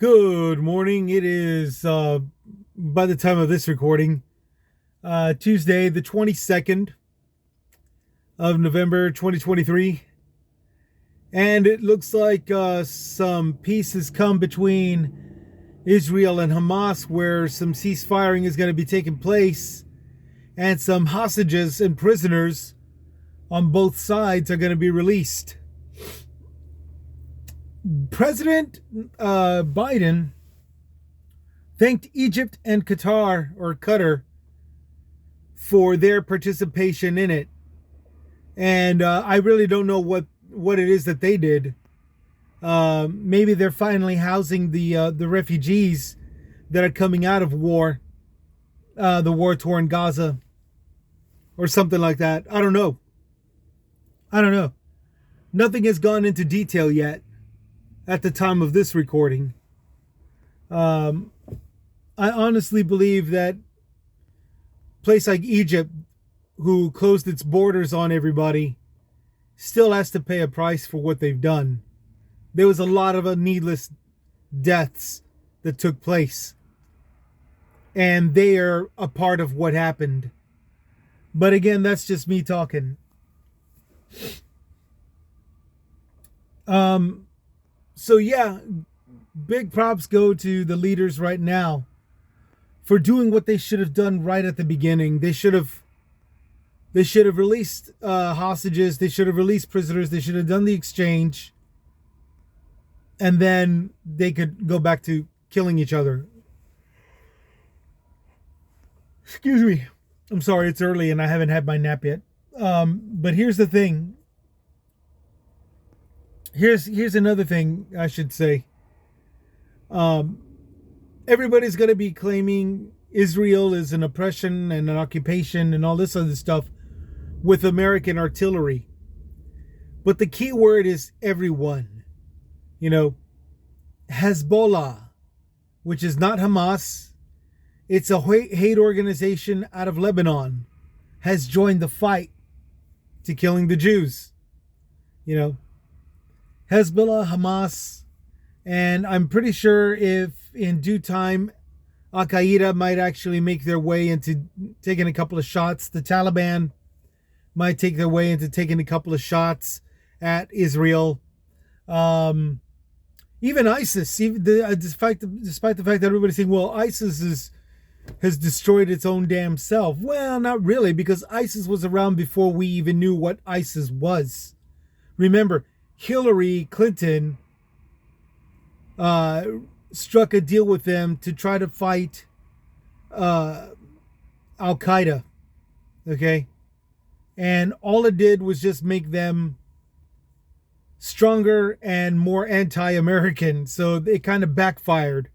Good morning. It is, by the time of this recording, Tuesday, the 22nd of November, 2023. And it looks like some peace has come between Israel and Hamas, where some ceasefiring is going to be taking place, and some hostages and prisoners on both sides are going to be released. President Biden thanked Egypt and Qatar for their participation in it. And I really don't know what it is that they did. Maybe they're finally housing the refugees that are coming out of war, the war-torn Gaza, or something like that. I don't know. Nothing has gone into detail yet at the time of this recording. I honestly believe that a place like Egypt, who closed its borders on everybody, still has to pay a price for what they've done. There was a lot of needless deaths that took place, and they are a part of what happened. But again, that's just me talking. So yeah, big props go to the leaders right now for doing what they should have done right at the beginning. They should have released hostages. They should have released prisoners. They should have done the exchange, and then they could go back to killing each other. Excuse me. I'm sorry, it's early and I haven't had my nap yet. But here's the thing. Here's another thing I should say. Everybody's going to be claiming Israel is an oppression and an occupation and all this other stuff with American artillery. But the key word is everyone. Hezbollah, which is not Hamas, it's a hate organization out of Lebanon, has joined the fight to killing the Jews. Hezbollah, Hamas, and I'm pretty sure if in due time Al-Qaeda might actually make their way into taking a couple of shots, the Taliban might take their way into taking a couple of shots at Israel. Even ISIS, despite the fact that everybody's saying, well, ISIS has destroyed its own damn self. Well, not really, because ISIS was around before we even knew what ISIS was. Remember, Hillary Clinton struck a deal with them to try to fight Al-Qaeda. Okay? And all it did was just make them stronger and more anti-American. So it kind of backfired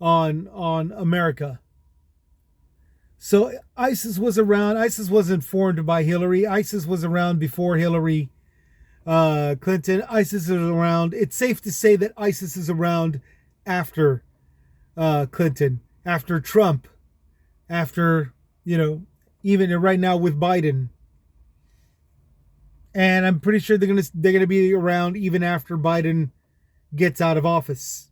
on America. So ISIS was around. ISIS wasn't formed by Hillary. ISIS was around before Hillary Clinton. ISIS is around. It's safe to say that ISIS is around after Clinton, after Trump, after, even right now with Biden. And I'm pretty sure they're gonna be around even after Biden gets out of office.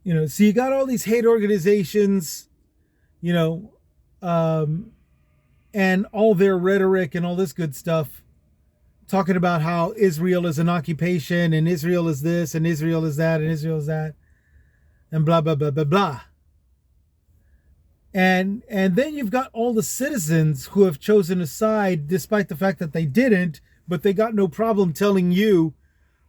So you got all these hate organizations, and all their rhetoric and all this good stuff, talking about how Israel is an occupation and Israel is this and Israel is that and Israel is that, and blah, blah, blah, blah, blah. And then you've got all the citizens who have chosen a side despite the fact that they didn't, but they got no problem telling you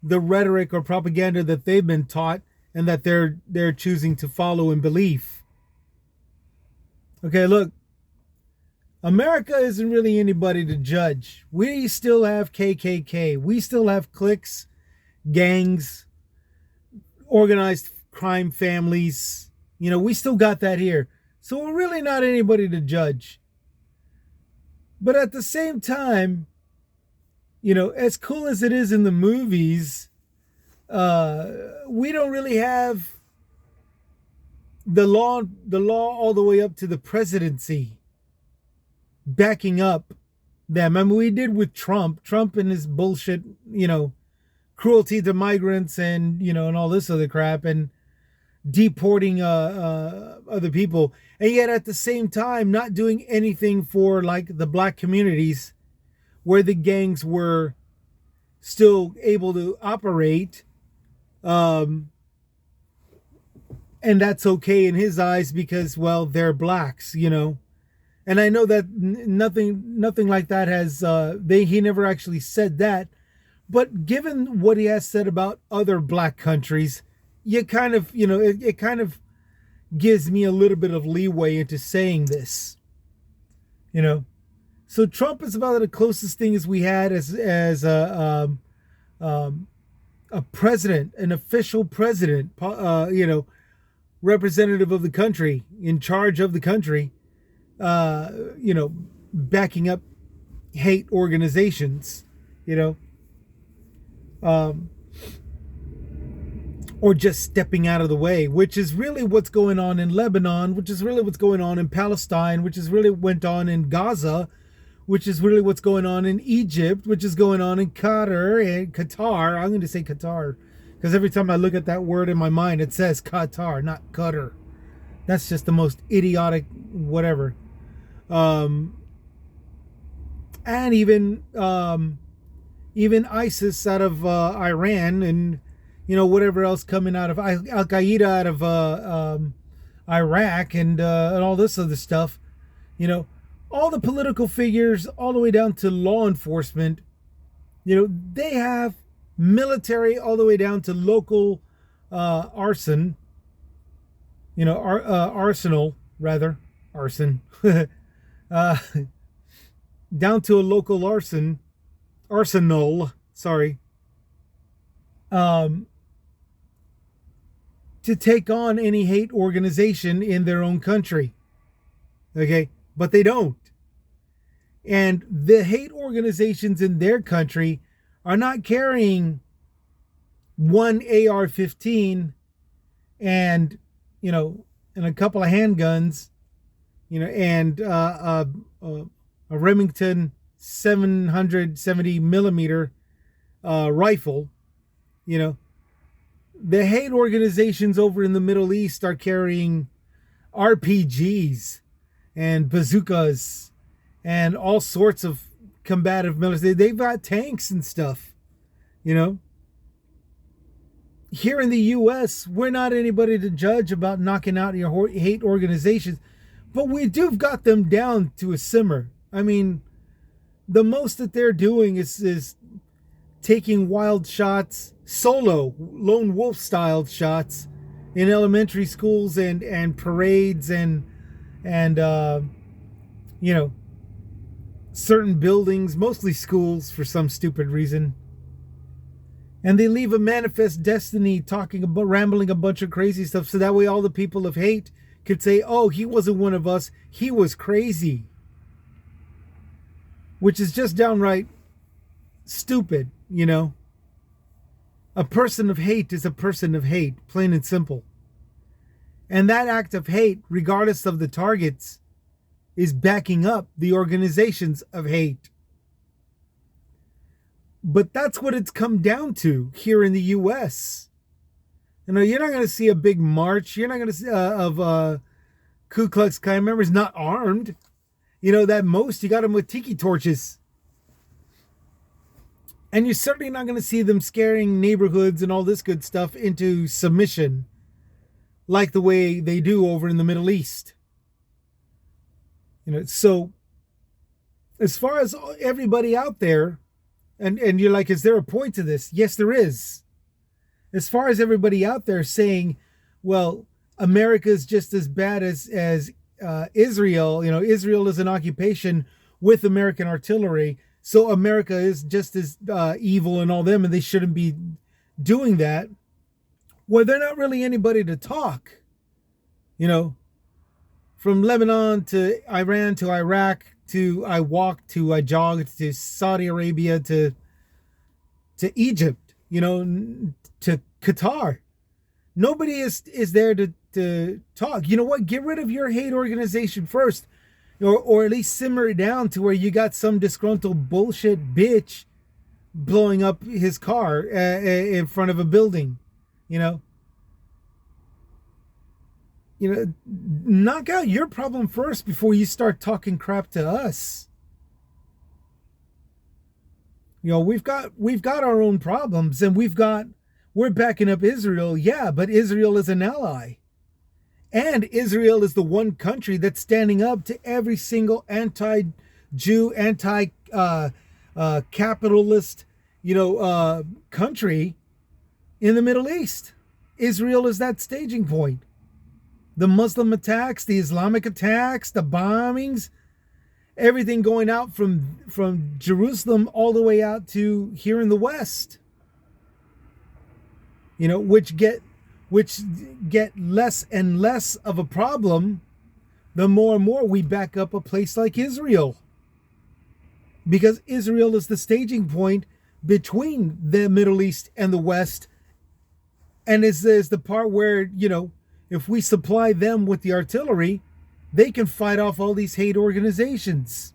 the rhetoric or propaganda that they've been taught and that they're choosing to follow and believe. Okay, look, America isn't really anybody to judge. We still have KKK. We still have cliques, gangs, organized crime families. We still got that here. So we're really not anybody to judge. But at the same time, as cool as it is in the movies, we don't really have the law all the way up to the presidency backing up them. I mean, we did with Trump and his bullshit, cruelty to migrants and, and all this other crap, and deporting other people, and yet at the same time not doing anything for like the black communities where the gangs were still able to operate. um and that's okay in his eyes because, well, they're blacks. And I know that nothing like that has he never actually said that, but given what he has said about other black countries, you kind of, it kind of gives me a little bit of leeway into saying this. So Trump is about the closest thing as we had as a president, an official president, representative of the country, in charge of the country, backing up hate organizations, or just stepping out of the way, which is really what's going on in Lebanon, which is really what's going on in Palestine, which is really went on in Gaza, which is really what's going on in Egypt, which is going on in Qatar. I'm going to say Qatar because every time I look at that word in my mind, it says Qatar, not Qatar. That's just the most idiotic whatever. And even ISIS out of Iran, and whatever else coming out of Al Qaeda out of Iraq, and all this other stuff. All the political figures, all the way down to law enforcement, they have military all the way down to local arson. Arsenal, rather. Arson. Down to a local arsenal, sorry. To take on any hate organization in their own country. Okay? But they don't. And the hate organizations in their country are not carrying one AR-15 and, and a couple of handguns, and a Remington 770 millimeter rifle. The hate organizations over in the Middle East are carrying RPGs and bazookas and all sorts of combative military. They've got tanks and stuff. Here in the U.S., we're not anybody to judge about knocking out your hate organizations, but we do've got them down to a simmer. I mean, the most that they're doing is taking wild shots, solo, lone wolf styled shots in elementary schools and parades and certain buildings, mostly schools for some stupid reason. And they leave a manifest destiny talking about, rambling a bunch of crazy stuff, so that way all the people of hate could say, oh, he wasn't one of us, he was crazy. Which is just downright stupid, A person of hate is a person of hate, plain and simple. And that act of hate, regardless of the targets, is backing up the organizations of hate. But that's what it's come down to here in the U.S. You're not going to see a big march. You're not going to see of Ku Klux Klan members not armed. That most, you got them with tiki torches. And you're certainly not going to see them scaring neighborhoods and all this good stuff into submission like the way they do over in the Middle East. So as far as everybody out there, and you're like, is there a point to this? Yes, there is. As far as everybody out there saying, well, America is just as bad as Israel, Israel is an occupation with American artillery, so America is just as evil and all them, and they shouldn't be doing that. Well, they're not really anybody to talk. From Lebanon to Iran to Iraq to I walked to I jogged to Saudi Arabia to Egypt, to Qatar. Nobody is there to talk. You know what? Get rid of your hate organization first, or at least simmer it down to where you got some disgruntled bullshit bitch blowing up his car in front of a building. You know, knock out your problem first before you start talking crap to us. We've got our own problems, and we're backing up Israel, yeah, but Israel is an ally. And Israel is the one country that's standing up to every single anti-Jew, capitalist, country in the Middle East. Israel is that staging point. The Muslim attacks, the Islamic attacks, the bombings, everything going out from Jerusalem all the way out to here in the West. Which get less and less of a problem the more and more we back up a place like Israel. Because Israel is the staging point between the Middle East and the West, and is the part where, if we supply them with the artillery, they can fight off all these hate organizations.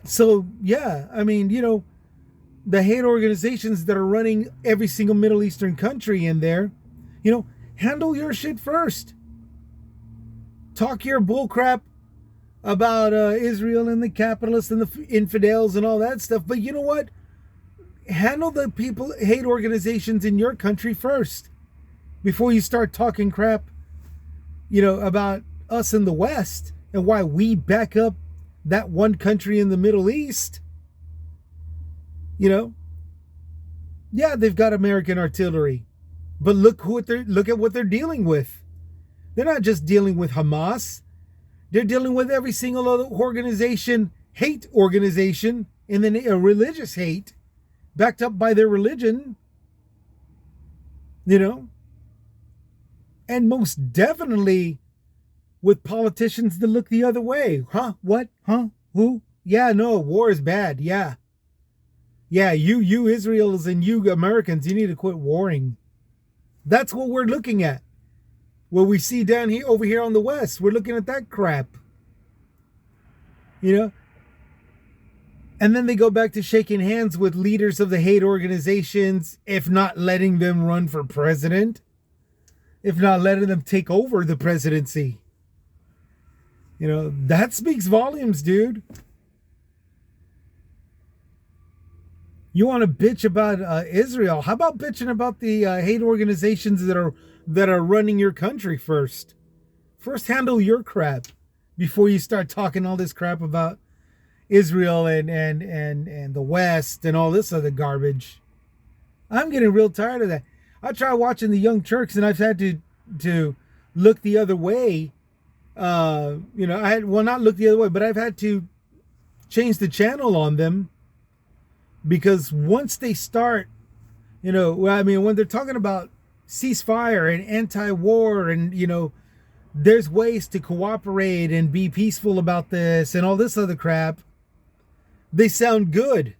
So, yeah, I mean, the hate organizations that are running every single Middle Eastern country in there, handle your shit first. Talk your bullcrap about Israel and the capitalists and the infidels and all that stuff. But you know what? Handle the hate organizations in your country first before you start talking crap, about us in the West and why we back up that one country in the Middle East. Yeah, they've got American artillery, but look at what they're dealing with. They're not just dealing with Hamas. They're dealing with every single other hate organization, and then a religious hate backed up by their religion, and most definitely with politicians that look the other way. Huh? What? Huh? Who? Yeah, no, war is bad. Yeah, you Israelis and you Americans, you need to quit warring. That's what we're looking at. What we see down here, over here on the West, we're looking at that crap. And then they go back to shaking hands with leaders of the hate organizations, if not letting them run for president, if not letting them take over the presidency. That speaks volumes, dude. You want to bitch about Israel? How about bitching about the hate organizations that are running your country first? First, handle your crap before you start talking all this crap about Israel and the West and all this other garbage. I'm getting real tired of that. I try watching the Young Turks, and I've had to look the other way. Not look the other way, but I've had to change the channel on them. Because once they start, when they're talking about ceasefire and anti-war and, there's ways to cooperate and be peaceful about this and all this other crap, they sound good.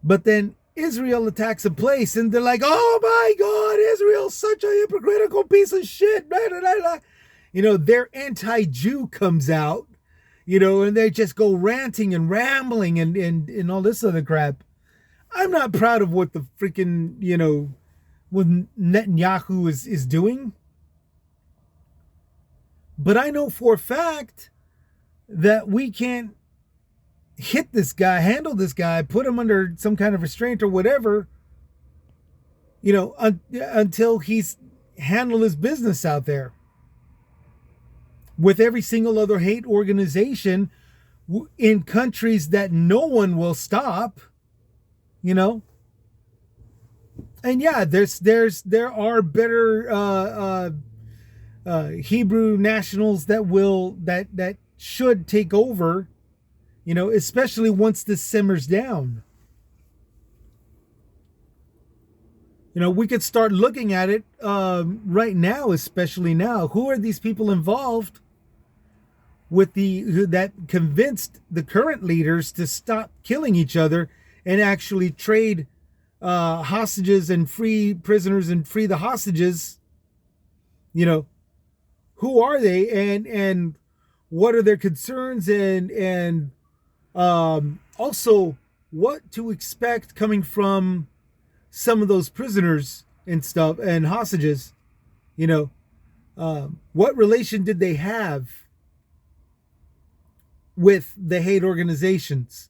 But then Israel attacks a place and they're like, oh my God, Israel's such a hypocritical piece of shit. Blah, blah, blah. Their anti-Jew comes out. And they just go ranting and rambling and all this other crap. I'm not proud of what the freaking, what Netanyahu is doing. But I know for a fact that we can't hit this guy, handle this guy, put him under some kind of restraint or whatever, until he's handled his business out there. With every single other hate organization in countries that no one will stop, And yeah, there are better Hebrew nationals that should take over, especially once this simmers down. We could start looking at it right now, especially now. Who are these people involved that convinced the current leaders to stop killing each other and actually trade hostages and free prisoners and free the hostages? Who are they and what are their concerns and Also, what to expect coming from some of those prisoners and stuff and hostages. You know, what relation did they have with the hate organizations?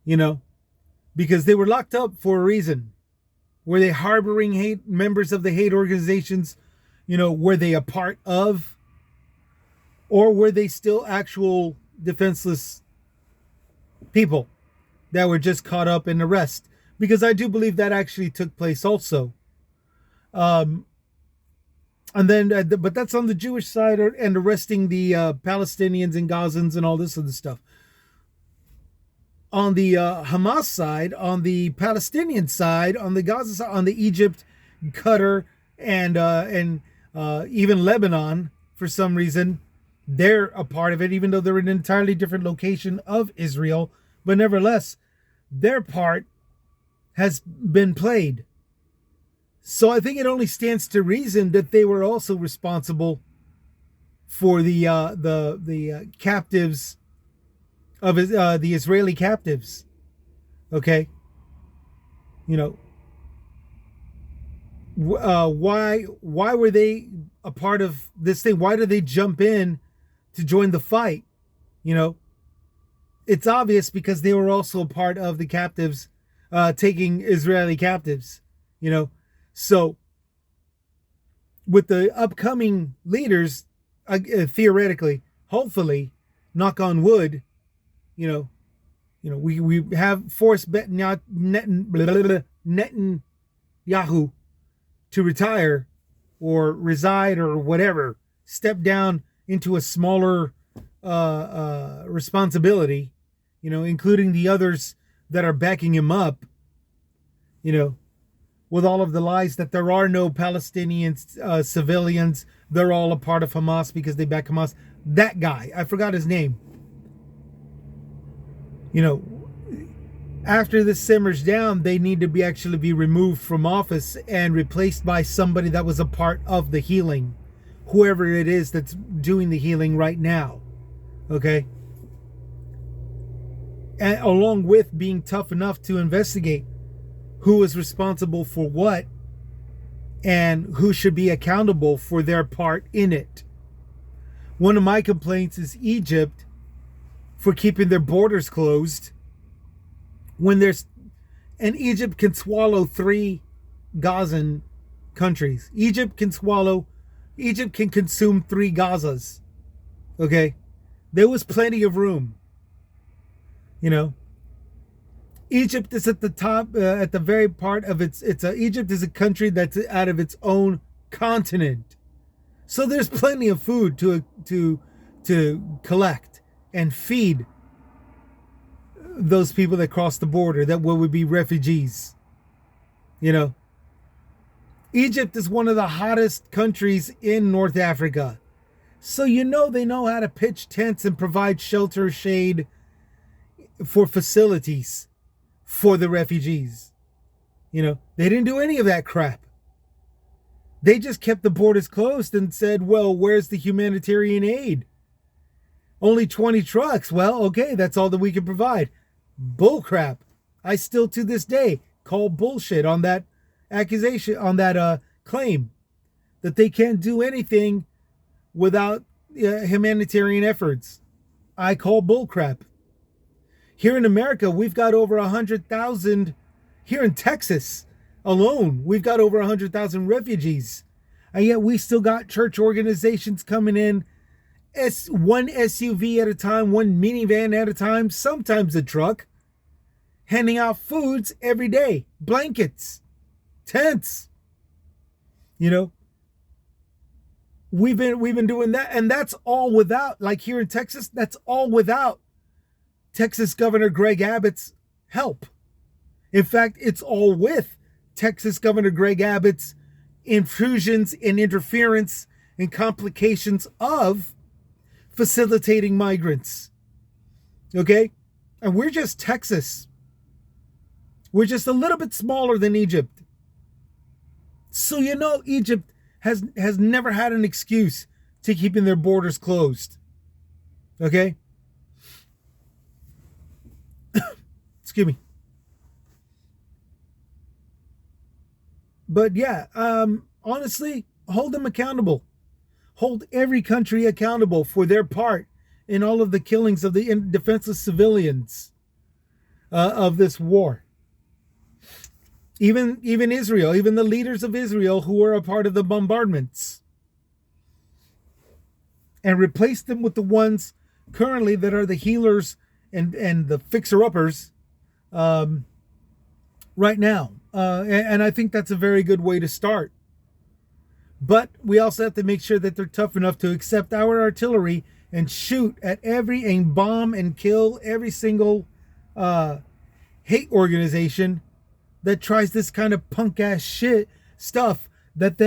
You know, because they were locked up for a reason. Were they harboring hate members of the hate organizations? You know, were they a part of, or were they still actual defenseless people that were just caught up in arrest? Because I do believe that actually took place also. Um, and then, but that's on the Jewish side and arresting the Palestinians and Gazans and all this other stuff. On the Hamas side, on the Palestinian side, on the Gaza side, on the Egypt, Qatar, and even Lebanon, for some reason, they're a part of it, even though they're in an entirely different location of Israel. But nevertheless, their part has been played. So I think it only stands to reason that they were also responsible for the captives of the Israeli captives. Okay, you know, why were they a part of this thing? Why did they jump in to join the fight? You know, it's obvious because they were also a part of the captives, taking Israeli captives. You know, so with the upcoming leaders, theoretically, hopefully, knock on wood, you know, we have forced Netanyahu to retire or reside or whatever, step down into a smaller responsibility, you know, including the others that are backing him up, you know, with all of the lies that there are no Palestinian civilians, they're all a part of Hamas because they back Hamas. That guy, I forgot his name. You know, after this simmers down, they need to actually be removed from office and replaced by somebody that was a part of the healing, whoever it is that's doing the healing right now. Okay? And along with being tough enough to investigate who is responsible for what and who should be accountable for their part in it. One of my complaints is Egypt for keeping their borders closed when and Egypt can swallow 3 Gazan countries. Egypt can consume 3 Gazas. Okay? There was plenty of room. You know, Egypt is at the top, at the very part of Egypt is a country that's out of its own continent. So there's plenty of food to collect and feed those people that cross the border, that would be refugees. You know, Egypt is one of the hottest countries in North Africa. So you know they know how to pitch tents and provide shelter, shade for facilities for the refugees. You know, they didn't do any of that crap. They just kept the borders closed and said, well, where's the humanitarian aid? Only 20 trucks. Well, okay, that's all that we can provide. Bullcrap. I still to this day call bullshit on that accusation, on that claim that they can't do anything without humanitarian efforts. I call bullcrap. Here in America, we've got over 100,000. Here in Texas alone, we've got over 100,000 refugees. And yet we still got church organizations coming in, one SUV at a time, one minivan at a time, sometimes a truck, handing out foods every day, blankets, tents. You know, we've been doing that, and that's all without, like here in Texas, that's all without Texas Governor Greg Abbott's help. In fact, it's all with Texas Governor Greg Abbott's intrusions and interference and complications of facilitating migrants. Okay? And we're just Texas. We're just a little bit smaller than Egypt. So you know Egypt has never had an excuse to keeping their borders closed. Okay? Excuse me. But yeah, honestly, hold them accountable. Hold every country accountable for their part in all of the killings of the defenseless civilians of this war. Even Israel, even the leaders of Israel who were a part of the bombardments. And replace them with the ones currently that are the healers and the fixer-uppers right now. And I think that's a very good way to start. But we also have to make sure that they're tough enough to accept our artillery and shoot at and bomb and kill every single hate organization that tries this kind of punk ass shit stuff that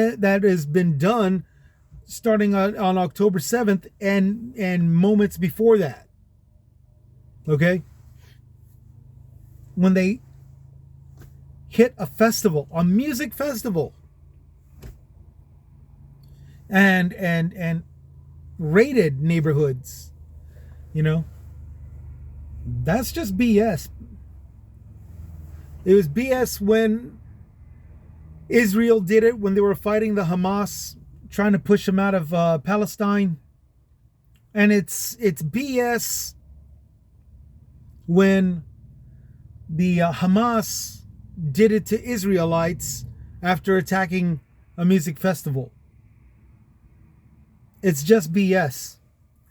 has been done starting on October 7th and moments before that. Okay? When they hit a festival, a music festival, and raided neighborhoods, that's just BS. It was BS when Israel did it, when they were fighting the Hamas, trying to push them out of Palestine. And it's BS when the Hamas did it to Israelites after attacking a music festival. It's just BS.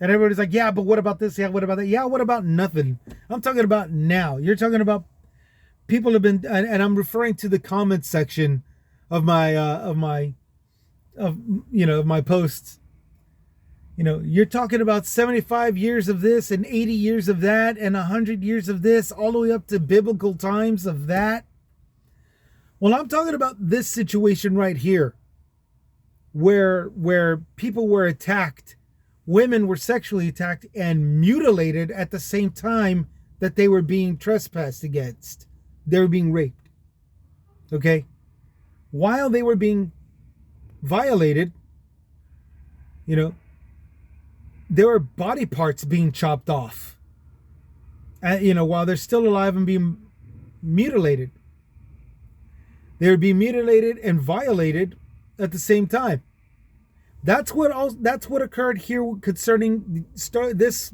And everybody's like, yeah, but what about this? Yeah, what about that? Yeah, what about nothing? I'm talking about now. You're talking about people have been, and I'm referring to the comment section of my posts. You're talking about 75 years of this and 80 years of that and 100 years of this, all the way up to biblical times of that. Well, I'm talking about this situation right here, where people were attacked, women were sexually attacked and mutilated at the same time that they were being trespassed against. They were being raped. Okay? While they were being violated, there were body parts being chopped off. While they're still alive and being mutilated. They would be mutilated and violated at the same time. That's what occurred here concerning this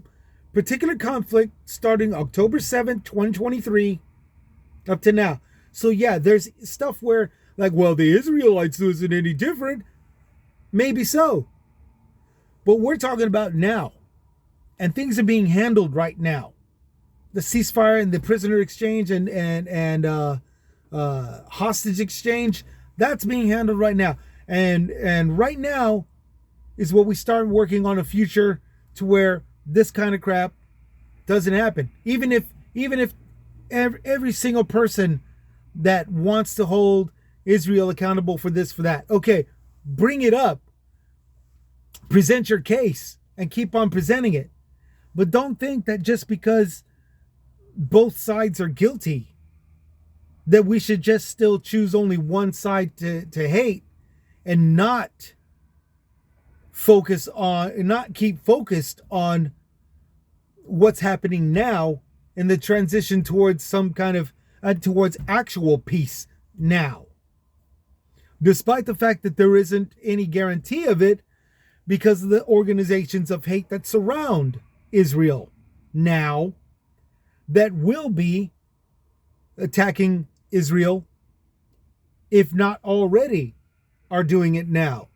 particular conflict starting October 7th, 2023 up to now. So yeah, there's stuff where like, well, the Israelites isn't any different. Maybe so. But we're talking about now. And things are being handled right now. The ceasefire and the prisoner exchange and hostage exchange, that's being handled right now. And right now is what we start working on a future to where this kind of crap doesn't happen. Even if every single person that wants to hold Israel accountable for this, for that, okay, bring it up. Present your case and keep on presenting it. But don't think that just because both sides are guilty, that we should just still choose only one side to hate and not keep focused on what's happening now in the transition towards some kind of towards actual peace now. Despite the fact that there isn't any guarantee of it because of the organizations of hate that surround Israel now that will be attacking Israel, if not already are doing it now.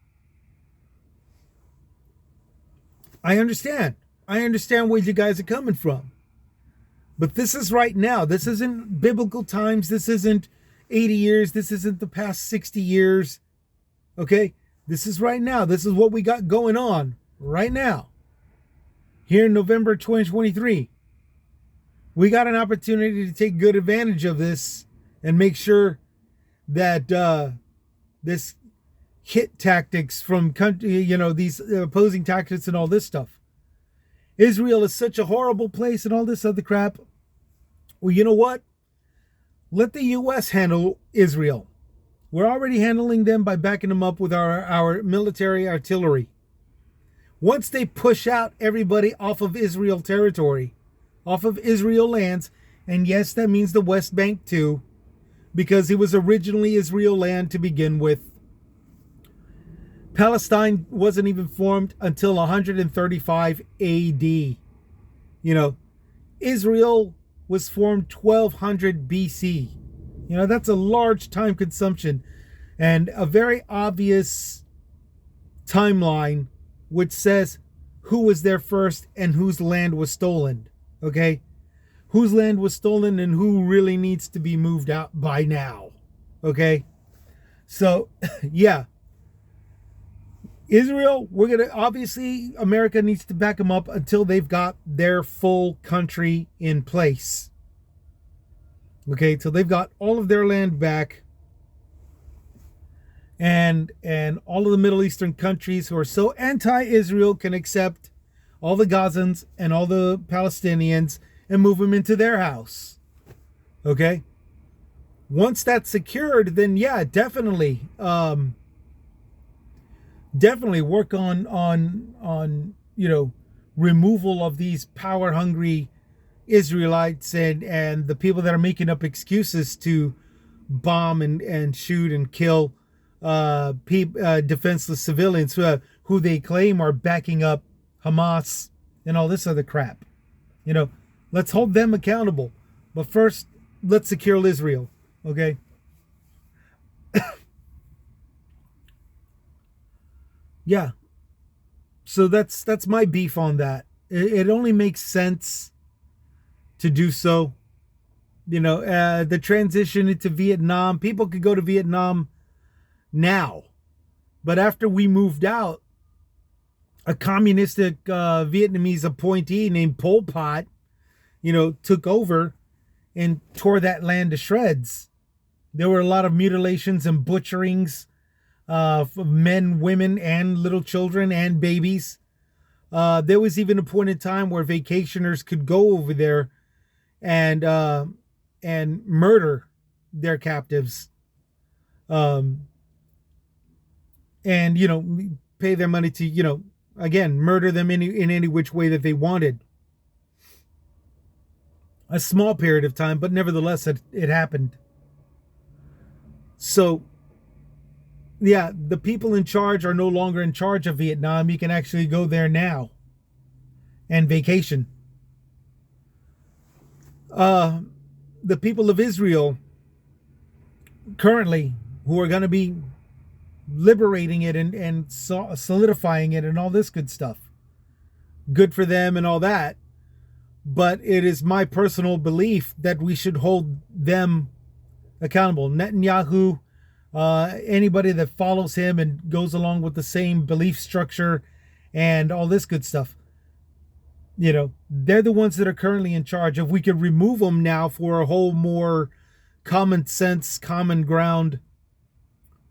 I understand where you guys are coming from. But this is right now. This isn't biblical times. This isn't 80 years. This isn't the past 60 years. Okay? This is right now. This is what we got going on right now. Here in November 2023. We got an opportunity to take good advantage of this and make sure that this hit tactics from country, these opposing tactics and all this stuff. Israel is such a horrible place and all this other crap. Well, you know what? Let the U.S. handle Israel. We're already handling them by backing them up with our military artillery. Once they push out everybody off of Israel territory, off of Israel lands, And yes, that means the West Bank too, because it was originally Israel land to begin with. Palestine wasn't even formed until 135 AD. Israel was formed 1200 BC. That's a large time consumption and a very obvious timeline which says who was there first and whose land was stolen. Okay? Whose land was stolen and who really needs to be moved out by now. Okay? So, yeah. Israel, obviously, America needs to back them up until they've got their full country in place. Okay, till they've got all of their land back. And all of the Middle Eastern countries who are so anti-Israel can accept all the Gazans and all the Palestinians and move them into their house. Okay? Once that's secured, then yeah, definitely work on removal of these power hungry Israelites and the people that are making up excuses to bomb and shoot and kill defenseless civilians who they claim are backing up Hamas and all this other crap. Let's hold them accountable. But first, let's secure Israel. Okay? Yeah. So that's my beef on that. It only makes sense to do so. The transition into Vietnam, people could go to Vietnam now. But after we moved out, a communistic Vietnamese appointee named Pol Pot, took over and tore that land to shreds. There were a lot of mutilations and butcherings of men, women, and little children and babies. There was even a point in time where vacationers could go over there and murder their captives. And pay their money to, again, murder them in any which way that they wanted. A small period of time, but nevertheless, it happened. So, yeah, the people in charge are no longer in charge of Vietnam. You can actually go there now and vacation. The people of Israel currently, who are going to be liberating it and solidifying it and all this good stuff. Good for them and all that. But it is my personal belief that we should hold them accountable. Netanyahu, anybody that follows him and goes along with the same belief structure and all this good stuff. They're the ones that are currently in charge. If we could remove them now for a whole more common sense, common ground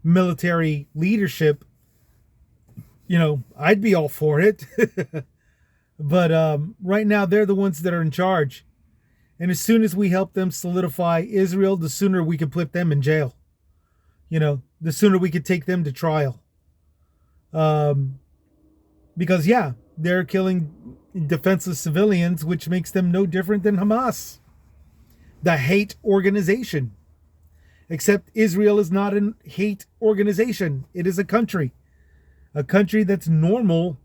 military leadership, I'd be all for it. But right now they're the ones that are in charge. And as soon as we help them solidify Israel, the sooner we can put them in jail. The sooner we could take them to trial. Because yeah, they're killing defenseless civilians, which makes them no different than Hamas, the hate organization. Except Israel is not a hate organization. It is a country that's normal.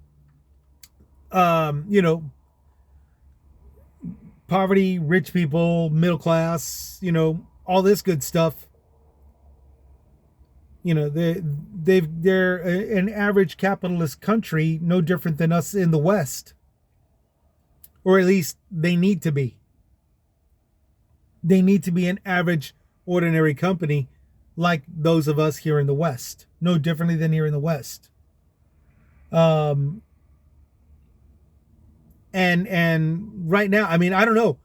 Poverty, rich people, middle class, all this good stuff. They're an average capitalist country, no different than us in the West. Or at least they need to be. They need to be an average, ordinary company like those of us here in the West. No differently than here in the West. And right now, I don't know.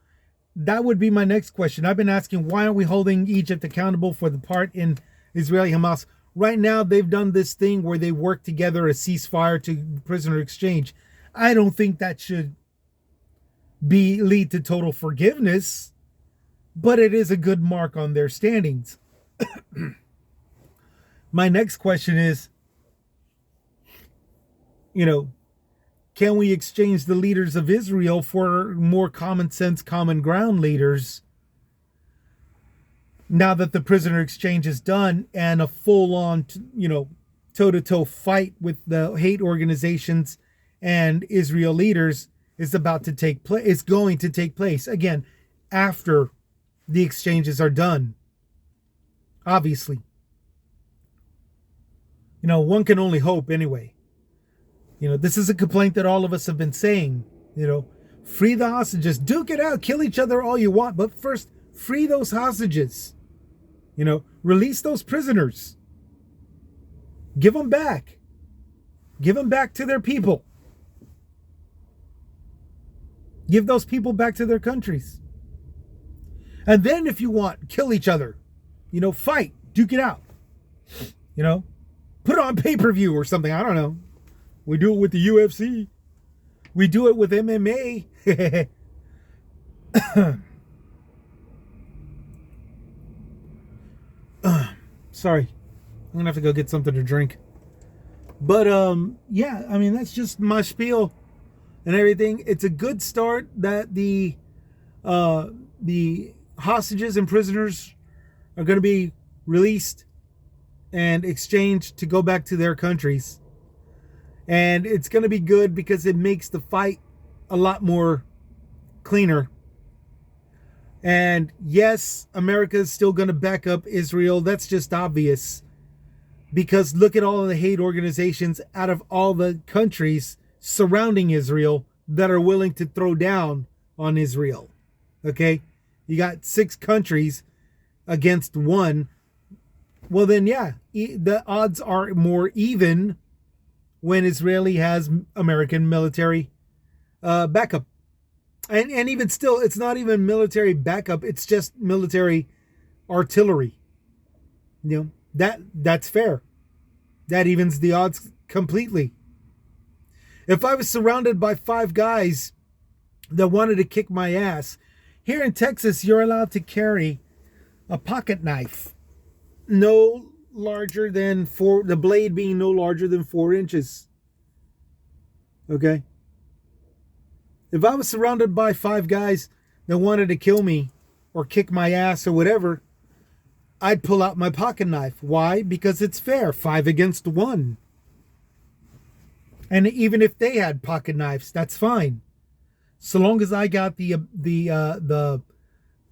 That would be my next question. I've been asking, why aren't we holding Egypt accountable for the part in Israel-Hamas? Right now, they've done this thing where they work together, a ceasefire to prisoner exchange. I don't think that should lead to total forgiveness, but it is a good mark on their standings. My next question is, can we exchange the leaders of Israel for more common sense, common ground leaders now that the prisoner exchange is done and a full-on, toe-to-toe fight with the hate organizations and Israel leaders is about to take place. It's going to take place again after the exchanges are done. Obviously, one can only hope anyway. This is a complaint that all of us have been saying. Free the hostages, duke it out, kill each other all you want, but first free those hostages. Release those prisoners. Give them back. Give them back to their people. Give those people back to their countries. And then if you want, kill each other. Fight. Duke it out. Put it on pay-per-view or something. I don't know. We do it with the UFC. We do it with MMA. Sorry. I'm going to have to go get something to drink. But, yeah, that's just my spiel and everything. It's a good start that the hostages and prisoners are going to be released and exchanged to go back to their countries. And it's going to be good because it makes the fight a lot more cleaner. And yes, America is still going to back up Israel. That's just obvious. Because look at all of the hate organizations out of all the countries surrounding Israel that are willing to throw down on Israel. Okay? You got 6 countries against 1. Well, then, yeah, the odds are more even when Israeli has American military backup. And even still, it's not even military backup. It's just military artillery. That's fair. That evens the odds completely. If I was surrounded by 5 guys that wanted to kick my ass, here in Texas, you're allowed to carry a pocket knife. No larger than the blade being no larger than 4 inches. Okay? If I was surrounded by 5 guys that wanted to kill me or kick my ass or whatever, I'd pull out my pocket knife. Why? Because it's fair. 5 against 1. And even if they had pocket knives, that's fine. So long as I got the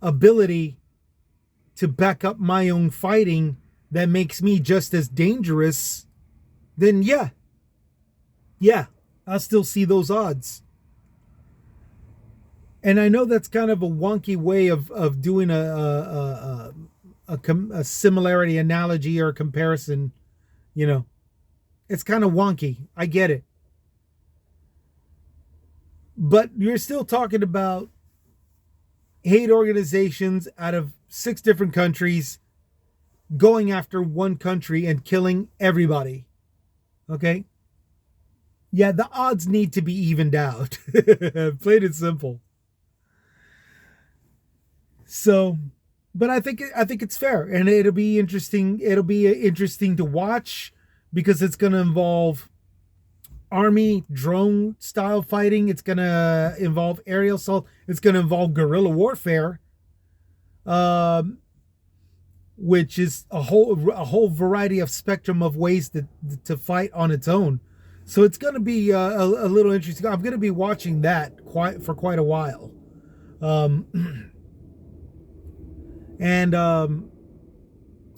ability to back up my own fighting that makes me just as dangerous, then yeah, I'll still see those odds. And I know that's kind of a wonky way of doing a similarity analogy or comparison. It's kind of wonky. I get it. But you're still talking about hate organizations out of 6 different countries going after one country and killing everybody. Okay? Yeah, the odds need to be evened out. Plain and simple. So, but I think it's fair, and it'll be interesting. It'll be interesting to watch because it's going to involve army drone style fighting. It's going to involve aerial assault. It's going to involve guerrilla warfare, which is a whole variety of spectrum of ways to fight on its own. So it's going to be a little interesting. I'm going to be watching that for quite a while. And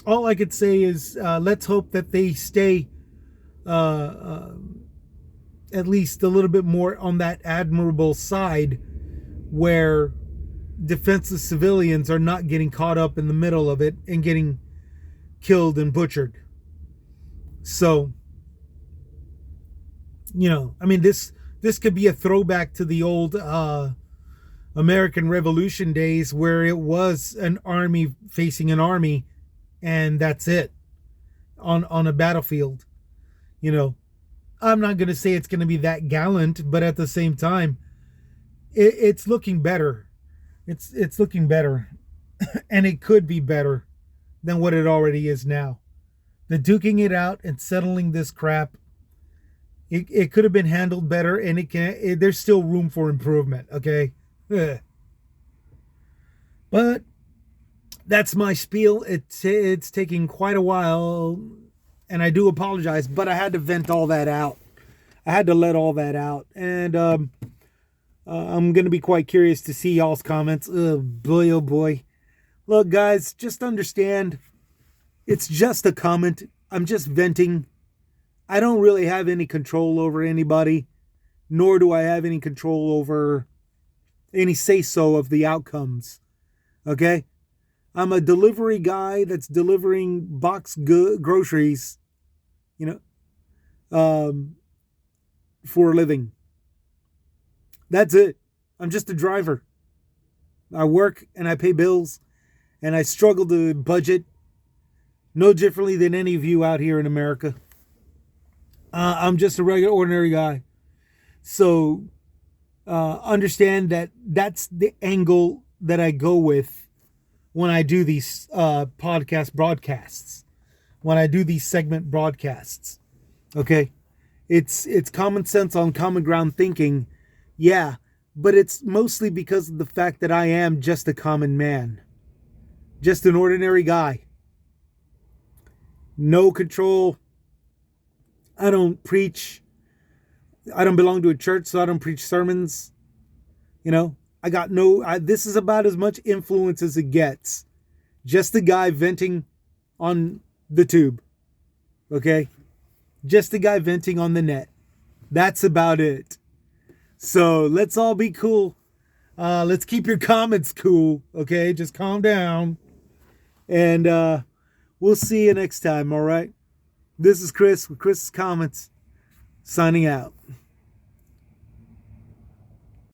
all I could say is let's hope that they stay at least a little bit more on that admirable side where defenseless civilians are not getting caught up in the middle of it and getting killed and butchered. So, this could be a throwback to the old American Revolution days where it was an army facing an army and that's it on a battlefield. I'm not going to say it's going to be that gallant, but at the same time, it's looking better. It's looking better, and it could be better than what it already is now. The duking it out and settling this crap, it could have been handled better, and there's still room for improvement. Okay, but that's my spiel. It's taking quite a while, and I do apologize, but I had to vent all that out. I had to let all that out, and I'm gonna be quite curious to see y'all's comments. Oh boy, oh boy. Look, guys, just understand, it's just a comment. I'm just venting. I don't really have any control over anybody, nor do I have any control over any say-so of the outcomes. Okay? I'm a delivery guy that's delivering groceries, you know, for a living. That's it. I'm just a driver. I work and I pay bills and I struggle to budget no differently than any of you out here in America. I'm just a regular, ordinary guy. So understand that that's the angle that I go with when I do these podcast broadcasts, when I do these segment broadcasts. Okay? It's common sense on common ground thinking, yeah, but it's mostly because of the fact that I am just a common man, just an ordinary guy. No control. I don't preach. I don't belong to a church, so I don't preach sermons. You know, I got this is about as much influence as it gets. Just a guy venting on the tube. Okay? Just a guy venting on the net. That's about it. So let's all be cool. Let's keep your comments cool. Okay? Just calm down. And we'll see you next time, all right? This is Chris with Chris's Comments, signing out.